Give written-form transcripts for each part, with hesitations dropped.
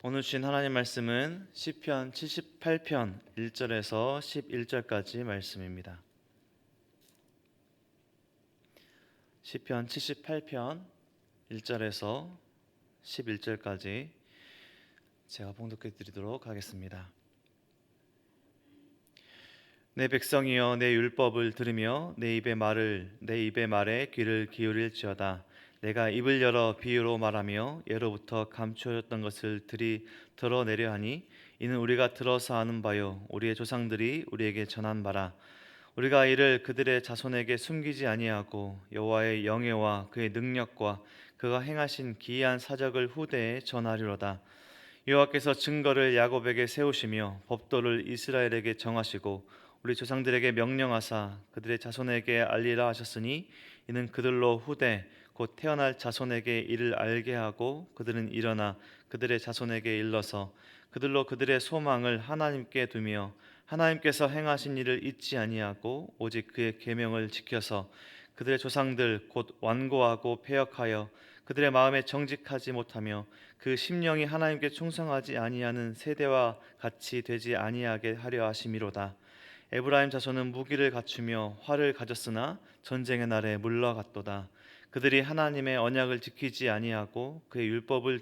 오늘 주신 하나님 말씀은 시편 78편 1절에서 11절까지 말씀입니다. 시편 78편 1절에서 11절까지 제가 봉독해 드리도록 하겠습니다. 내 백성이여 내 율법을 들으며 내 입의 말에 귀를 기울일지어다. 내가 입을 열어 비유로 말하며 예로부터 감추어졌던 것을 드러내려 하니 이는 우리가 들어서 아는 바요 우리의 조상들이 우리에게 전한 바라. 우리가 이를 그들의 자손에게 숨기지 아니하고 여호와의 영예와 그의 능력과 그가 행하신 기이한 사적을 후대에 전하리로다. 여호와께서 증거를 야곱에게 세우시며 법도를 이스라엘에게 정하시고 우리 조상들에게 명령하사 그들의 자손에게 알리라 하셨으니 이는 그들로 후대 곧 태어날 자손에게 이를 알게 하고 그들은 일어나 그들의 자손에게 일러서 그들로 그들의 소망을 하나님께 두며 하나님께서 행하신 일을 잊지 아니하고 오직 그의 계명을 지켜서 그들의 조상들 곧 완고하고 패역하여 그들의 마음에 정직하지 못하며 그 심령이 하나님께 충성하지 아니하는 세대와 같이 되지 아니하게 하려 하심이로다. 에브라임 자손은 무기를 갖추며 활을 가졌으나 전쟁의 날에 물러갔도다. 그들이 하나님의 언약을 지키지 아니하고 그의 율법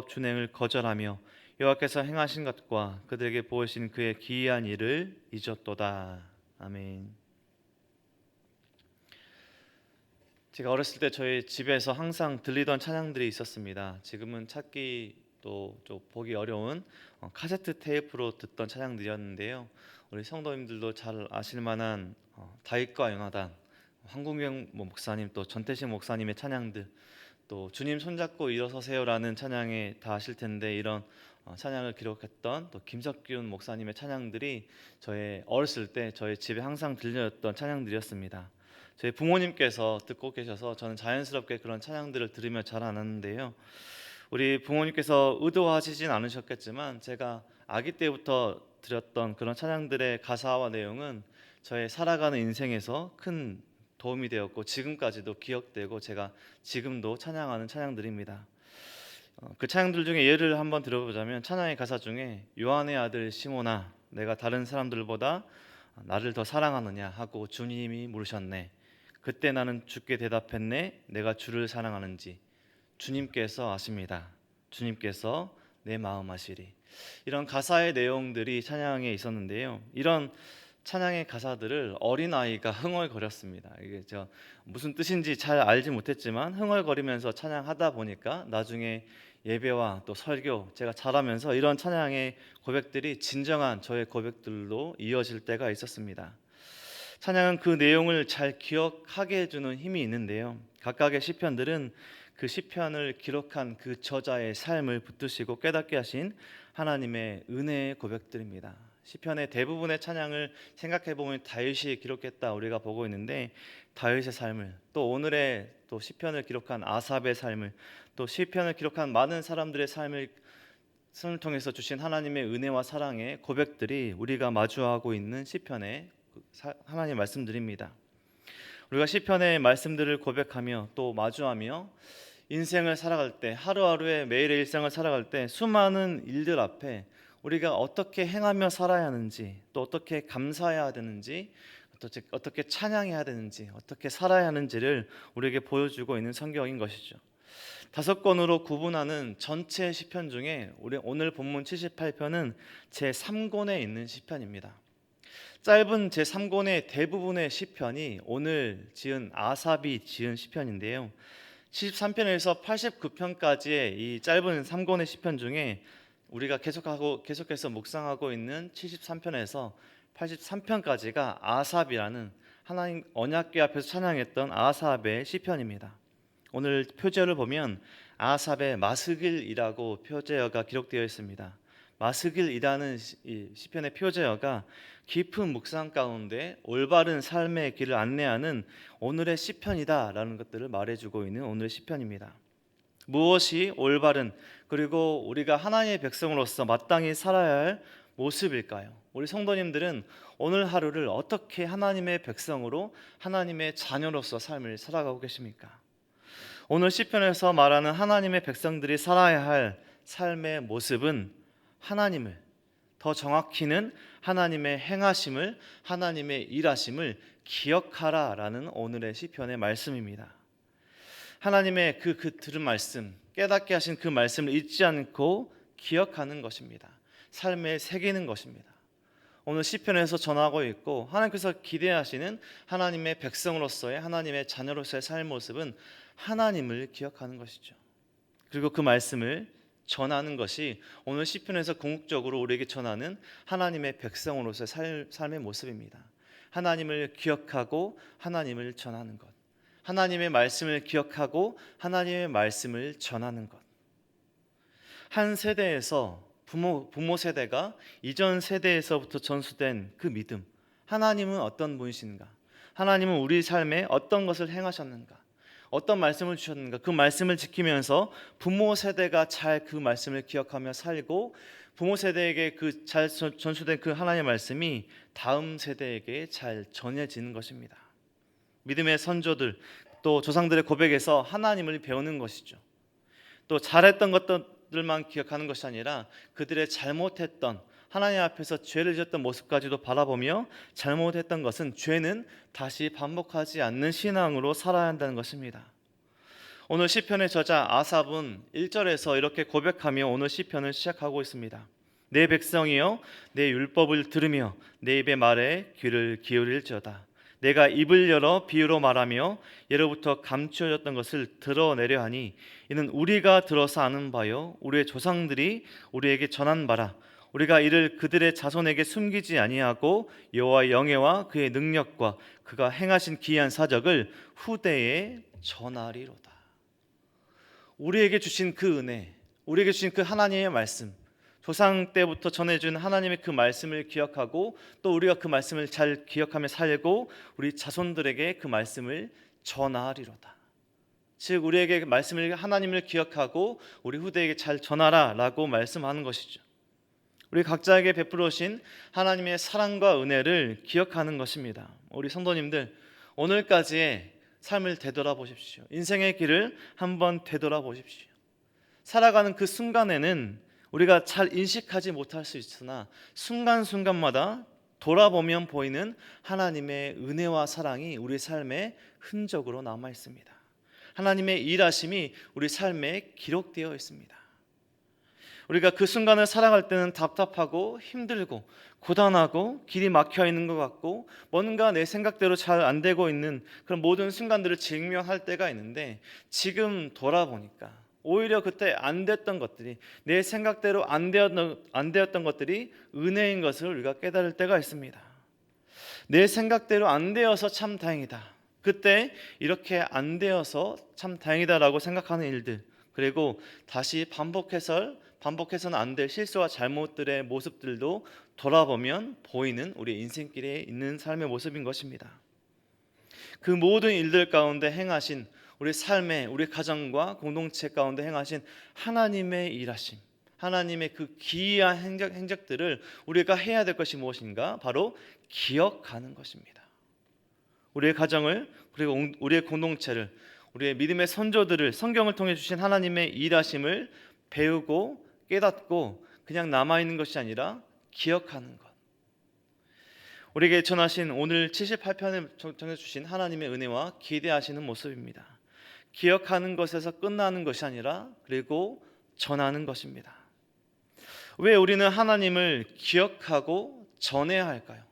준행을 거절하며 여호와께서 행하신 것과 그들에게 보이신 그의 기이한 일을 잊었도다. 아멘. 제가 어렸을 때 저희 집에서 항상 들리던 찬양들이 있었습니다. 지금은 찾기도 좀 보기 어려운 카세트 테이프로 듣던 찬양들이었는데요. 우리 성도님들도 잘 아실 만한 다윗과 요나단, 황궁경 목사님 또 전태식 목사님의 찬양들, 또 주님 손잡고 일어서세요라는 찬양에 다 아실 텐데 이런 찬양을 기록했던 또 김석균 목사님의 찬양들이 저의 어렸을 때 저희 집에 항상 들려졌던 찬양들이었습니다. 저희 부모님께서 듣고 계셔서 저는 자연스럽게 그런 찬양들을 들으며 자라났는데요. 우리 부모님께서 의도하시진 않으셨겠지만 제가 아기 때부터 들었던 그런 찬양들의 가사와 내용은 저의 살아가는 인생에서 큰 도움이 되었고 지금까지도 기억되고 제가 지금도 찬양하는 찬양들입니다. 그 찬양들 중에 예를 한번 들어보자면 찬양의 가사 중에 요한의 아들 시몬아 내가 다른 사람들보다 나를 더 사랑하느냐 하고 주님이 물으셨네. 그때 나는 주께 대답했네. 내가 주를 사랑하는지 주님께서 아십니다. 주님께서 내 마음 아시리. 이런 가사의 내용들이 찬양에 있었는데요. 이런 찬양의 가사들을 어린아이가 흥얼거렸습니다. 이게 무슨 뜻인지 잘 알지 못했지만 흥얼거리면서 찬양하다 보니까 나중에 예배와 또 설교 제가 잘하면서 이런 찬양의 고백들이 진정한 저의 고백들로 이어질 때가 있었습니다. 찬양은 그 내용을 잘 기억하게 해주는 힘이 있는데요. 각각의 시편들은 그 시편을 기록한 그 저자의 삶을 붙드시고 깨닫게 하신 하나님의 은혜의 고백들입니다. 시편의 대부분의 찬양을 생각해 보면 다윗이 기록했다 우리가 보고 있는데 다윗의 삶을 또 오늘의 또 시편을 기록한 아삽의 삶을 또 시편을 기록한 많은 사람들의 삶을 통해서 주신 하나님의 은혜와 사랑의 고백들이 우리가 마주하고 있는 시편의 하나님 말씀드립니다. 우리가 시편의 말씀들을 고백하며 또 마주하며 인생을 살아갈 때 하루하루의 매일의 일상을 살아갈 때 수많은 일들 앞에 우리가 어떻게 행하며 살아야 하는지 또 어떻게 감사해야 되는지 어떻게 찬양해야 되는지 어떻게 살아야 하는지를 우리에게 보여주고 있는 성경인 것이죠. 5권으로 구분하는 전체 시편 중에 우리 오늘 본문 78편은 제3권에 있는 시편입니다. 짧은 제3권의 대부분의 시편이 오늘 아삽이 지은 시편인데요. 73편에서 89편까지의 이 짧은 3권의 시편 중에 우리가 계속해서 묵상하고 있는 73편에서 83편까지가 아삽이라는 하나님 언약궤 앞에서 찬양했던 아삽의 시편입니다. 오늘 표제어를 보면 아삽의 마스길이라고 표제어가 기록되어 있습니다. 마스길이라는 시편의 표제어가 깊은 묵상 가운데 올바른 삶의 길을 안내하는 오늘의 시편이다라는 것들을 말해주고 있는 오늘의 시편입니다. 무엇이 올바른 그리고 우리가 하나님의 백성으로서 마땅히 살아야 할 모습일까요? 우리 성도님들은 오늘 하루를 어떻게 하나님의 백성으로 하나님의 자녀로서 삶을 살아가고 계십니까? 오늘 시편에서 말하는 하나님의 백성들이 살아야 할 삶의 모습은 하나님을, 더 정확히는 하나님의 행하심을, 하나님의 일하심을 기억하라라는 오늘의 시편의 말씀입니다. 하나님의 그 들은 말씀, 깨닫게 하신 그 말씀을 잊지 않고 기억하는 것입니다. 삶에 새기는 것입니다. 오늘 시편에서 전하고 있고 하나님께서 기대하시는 하나님의 백성으로서의, 하나님의 자녀로서의 삶 모습은 하나님을 기억하는 것이죠. 그리고 그 말씀을 전하는 것이 오늘 시편에서 궁극적으로 우리에게 전하는 하나님의 백성으로서의 삶의 모습입니다. 하나님을 기억하고 하나님을 전하는 것, 하나님의 말씀을 기억하고 하나님의 말씀을 전하는 것. 한 세대에서 부모 세대가 이전 세대에서부터 전수된 그 믿음, 하나님은 어떤 분이신가, 하나님은 우리 삶에 어떤 것을 행하셨는가, 어떤 말씀을 주셨는가, 그 말씀을 지키면서 부모 세대가 잘 그 말씀을 기억하며 살고, 부모 세대에게 그 잘 전수된 그 하나님의 말씀이 다음 세대에게 잘 전해지는 것입니다. 믿음의 선조들, 또 조상들의 고백에서 하나님을 배우는 것이죠. 또 잘했던 것들만 기억하는 것이 아니라 그들의 잘못했던, 하나님 앞에서 죄를 지었던 모습까지도 바라보며 잘못했던 것은 죄는 다시 반복하지 않는 신앙으로 살아야 한다는 것입니다. 오늘 시편의 저자 아삽은 1절에서 이렇게 고백하며 오늘 시편을 시작하고 있습니다. 내 백성이여 내 율법을 들으며 내 입의 말에 귀를 기울일지어다. 내가 입을 열어 비유로 말하며 예로부터 감추어졌던 것을 드러내려 하니 이는 우리가 들어서 아는 바요 우리의 조상들이 우리에게 전한 바라. 우리가 이를 그들의 자손에게 숨기지 아니하고 여호와의 영예와 그의 능력과 그가 행하신 기이한 사적을 후대에 전하리로다. 우리에게 주신 그 은혜, 우리에게 주신 그 하나님의 말씀, 조상 때부터 전해준 하나님의 그 말씀을 기억하고 또 우리가 그 말씀을 잘 기억하며 살고 우리 자손들에게 그 말씀을 전하리로다. 즉 우리에게 말씀을, 하나님을 기억하고 우리 후대에게 잘 전하라라고 말씀하는 것이죠. 우리 각자에게 베풀어 주신 하나님의 사랑과 은혜를 기억하는 것입니다. 우리 성도님들, 오늘까지의 삶을 되돌아보십시오. 인생의 길을 한번 되돌아보십시오. 살아가는 그 순간에는 우리가 잘 인식하지 못할 수 있으나 순간순간마다 돌아보면 보이는 하나님의 은혜와 사랑이 우리 삶의 흔적으로 남아 있습니다. 하나님의 일하심이 우리 삶에 기록되어 있습니다. 우리가 그 순간을 살아갈 때는 답답하고 힘들고 고단하고 길이 막혀 있는 것 같고 뭔가 내 생각대로 잘 안 되고 있는 그런 모든 순간들을 직면할 때가 있는데, 지금 돌아보니까 오히려 그때 안 됐던 것들이, 내 생각대로 안 되었던 것들이 은혜인 것을 우리가 깨달을 때가 있습니다. 내 생각대로 안 되어서 참 다행이다, 그때 이렇게 안 되어서 참 다행이다라고 생각하는 일들, 그리고 다시 반복해서는 안 될 실수와 잘못들의 모습들도 돌아보면 보이는 우리 인생길에 있는 삶의 모습인 것입니다. 그 모든 일들 가운데 행하신 우리 삶의, 우리 가정과 공동체 가운데 행하신 하나님의 일하심, 하나님의 그 기이한 행적들을 우리가 해야 될 것이 무엇인가? 바로 기억하는 것입니다. 우리의 가정을, 그리고 우리의 공동체를, 우리의 믿음의 선조들을, 성경을 통해 주신 하나님의 일하심을 배우고 깨닫고 그냥 남아있는 것이 아니라 기억하는 것. 우리에게 전하신 오늘 78편을 정해주신 하나님의 은혜와 기대하시는 모습입니다. 기억하는 것에서 끝나는 것이 아니라 그리고 전하는 것입니다. 왜 우리는 하나님을 기억하고 전해야 할까요?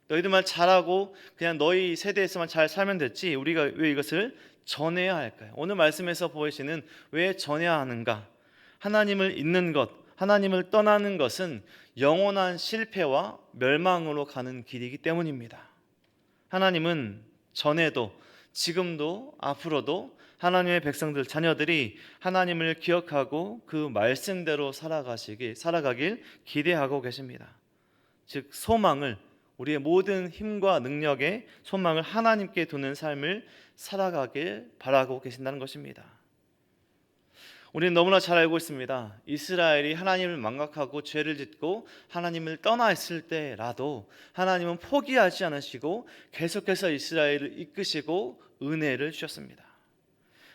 너희들만 잘하고 그냥 너희 세대에서만 잘 살면 됐지 우리가 왜 이것을 전해야 할까요? 오늘 말씀에서 보이시는 왜 전해야 하는가? 하나님을 잊는 것, 하나님을 떠나는 것은 영원한 실패와 멸망으로 가는 길이기 때문입니다. 하나님은 전에도 지금도 앞으로도 하나님의 백성들, 자녀들이 하나님을 기억하고 그 말씀대로 살아가길 기대하고 계십니다. 즉 소망을, 우리의 모든 힘과 능력의 소망을 하나님께 두는 삶을 살아가길 바라고 계신다는 것입니다. 우리는 너무나 잘 알고 있습니다. 이스라엘이 하나님을 망각하고 죄를 짓고 하나님을 떠나 있을 때라도 하나님은 포기하지 않으시고 계속해서 이스라엘을 이끄시고 은혜를 주셨습니다.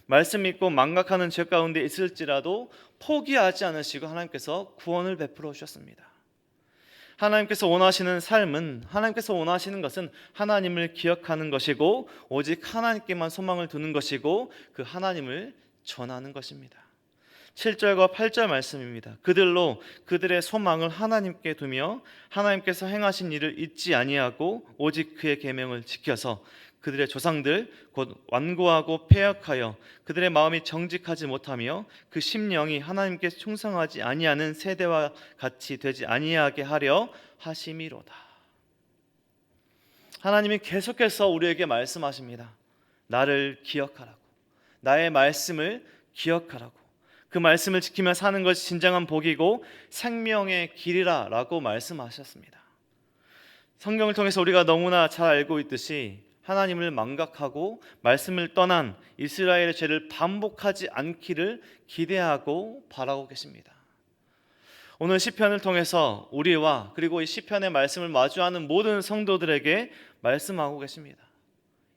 말씀 믿고 망각하는 죄 가운데 있을지라도 포기하지 않으시고 하나님께서 구원을 베풀어 주셨습니다. 하나님께서 원하시는 삶은, 하나님께서 원하시는 것은 하나님을 기억하는 것이고 오직 하나님께만 소망을 두는 것이고 그 하나님을 전하는 것입니다. 7절과 8절 말씀입니다. 그들로 그들의 소망을 하나님께 두며 하나님께서 행하신 일을 잊지 아니하고 오직 그의 계명을 지켜서 그들의 조상들 곧 완고하고 패역하여 그들의 마음이 정직하지 못하며 그 심령이 하나님께 충성하지 아니하는 세대와 같이 되지 아니하게 하려 하심이로다. 하나님이 계속해서 우리에게 말씀하십니다. 나를 기억하라고, 나의 말씀을 기억하라고, 그 말씀을 지키며 사는 것이 진정한 복이고 생명의 길이라 라고 말씀하셨습니다. 성경을 통해서 우리가 너무나 잘 알고 있듯이 하나님을 망각하고 말씀을 떠난 이스라엘의 죄를 반복하지 않기를 기대하고 바라고 계십니다. 오늘 시편을 통해서 우리와 그리고 이 시편의 말씀을 마주하는 모든 성도들에게 말씀하고 계십니다.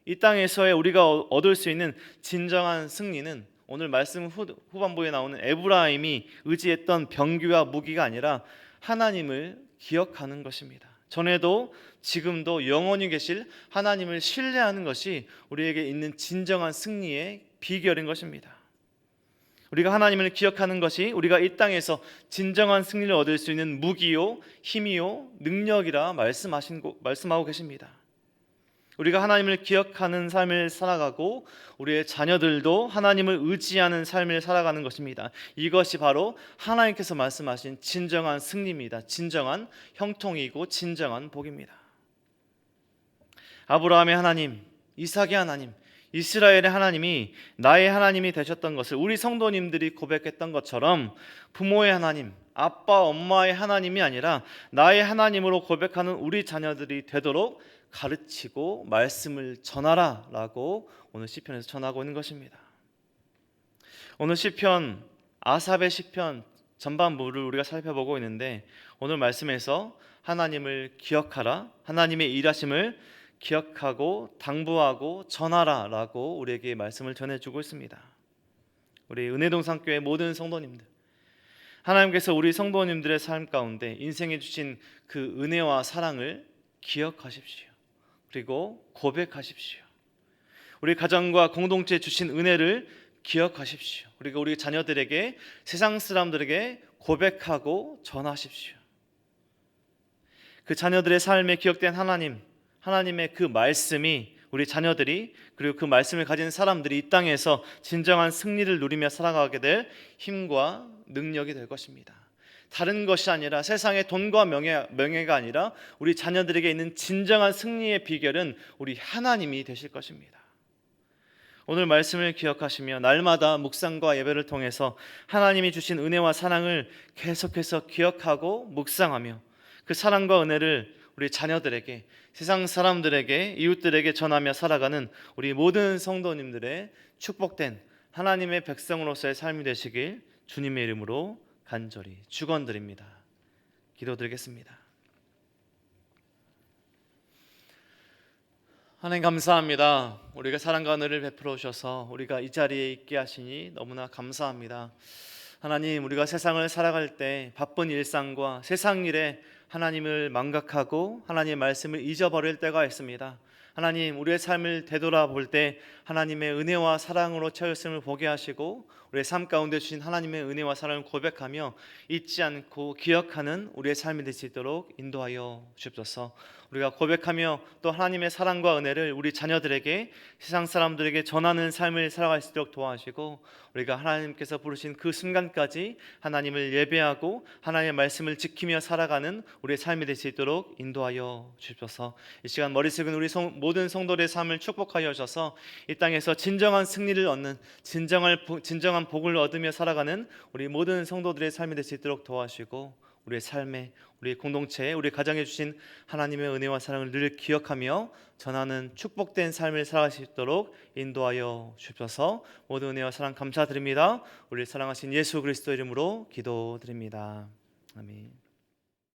이 땅에서의 우리가 얻을 수 있는 진정한 승리는 오늘 말씀 후반부에 나오는 에브라임이 의지했던 병기와 무기가 아니라 하나님을 기억하는 것입니다. 전에도 지금도 영원히 계실 하나님을 신뢰하는 것이 우리에게 있는 진정한 승리의 비결인 것입니다. 우리가 하나님을 기억하는 것이 우리가 이 땅에서 진정한 승리를 얻을 수 있는 무기요, 힘이요, 능력이라 말씀하고 계십니다. 우리가 하나님을 기억하는 삶을 살아가고 우리의 자녀들도 하나님을 의지하는 삶을 살아가는 것입니다. 이것이 바로 하나님께서 말씀하신 진정한 승리입니다. 진정한 형통이고 진정한 복입니다. 아브라함의 하나님, 이삭의 하나님, 이스라엘의 하나님이 나의 하나님이 되셨던 것을 우리 성도님들이 고백했던 것처럼 부모의 하나님, 아빠, 엄마의 하나님이 아니라 나의 하나님으로 고백하는 우리 자녀들이 되도록 가르치고 말씀을 전하라 라고 오늘 시편에서 전하고 있는 것입니다. 오늘 시편, 아삽의 시편 전반부를 우리가 살펴보고 있는데 오늘 말씀에서 하나님을 기억하라, 하나님의 일하심을 기억하고 당부하고 전하라 라고 우리에게 말씀을 전해주고 있습니다. 우리 은혜동산교회 모든 성도님들, 하나님께서 우리 성도님들의 삶 가운데 인생에 주신 그 은혜와 사랑을 기억하십시오. 그리고 고백하십시오. 우리 가정과 공동체에 주신 은혜를 기억하십시오. 그리고 우리 자녀들에게, 세상 사람들에게 고백하고 전하십시오. 그 자녀들의 삶에 기억된 하나님의 그 말씀이 우리 자녀들이 그리고 그 말씀을 가진 사람들이 이 땅에서 진정한 승리를 누리며 살아가게 될 힘과 능력이 될 것입니다. 다른 것이 아니라 세상의 돈과 명예가 아니라 우리 자녀들에게 있는 진정한 승리의 비결은 우리 하나님이 되실 것입니다. 오늘 말씀을 기억하시며 날마다 묵상과 예배를 통해서 하나님이 주신 은혜와 사랑을 계속해서 기억하고 묵상하며 그 사랑과 은혜를 우리 자녀들에게, 세상 사람들에게, 이웃들에게 전하며 살아가는 우리 모든 성도님들의 축복된 하나님의 백성으로서의 삶이 되시길 주님의 이름으로 간절히 축원드립니다. 기도드리겠습니다. 하나님 감사합니다. 우리가 사랑과 은혜를 베풀어 주셔서 우리가 이 자리에 있게 하시니 너무나 감사합니다. 하나님, 우리가 세상을 살아갈 때 바쁜 일상과 세상 일에 하나님을 망각하고 하나님의 말씀을 잊어버릴 때가 있습니다. 하나님, 우리의 삶을 되돌아볼 때 하나님의 은혜와 사랑으로 채웠음을 보게 하시고 우리의 삶 가운데 주신 하나님의 은혜와 사랑을 고백하며 잊지 않고 기억하는 우리의 삶이 될 수 있도록 인도하여 주옵소서. 우리가 고백하며 또 하나님의 사랑과 은혜를 우리 자녀들에게, 세상 사람들에게 전하는 삶을 살아갈 수 있도록 도와주시고 우리가 하나님께서 부르신 그 순간까지 하나님을 예배하고 하나님의 말씀을 지키며 살아가는 우리의 삶이 될 수 있도록 인도하여 주옵소서. 이 시간 머리 숙인 우리 모든 성도들의 삶을 축복하여 주셔서 이 땅에서 진정한 승리를 얻는 진정한 복을 얻으며 살아가는 우리 모든 성도들의 삶이 될 수 있도록 도와주시고 우리의 삶에, 우리 공동체에, 우리 가정에 주신 하나님의 은혜와 사랑을 늘 기억하며 전하는 축복된 삶을 살아갈 수 있도록 인도하여 주셔서 모든 은혜와 사랑 감사드립니다. 우리를 사랑하신 예수 그리스도 이름으로 기도드립니다. 아멘.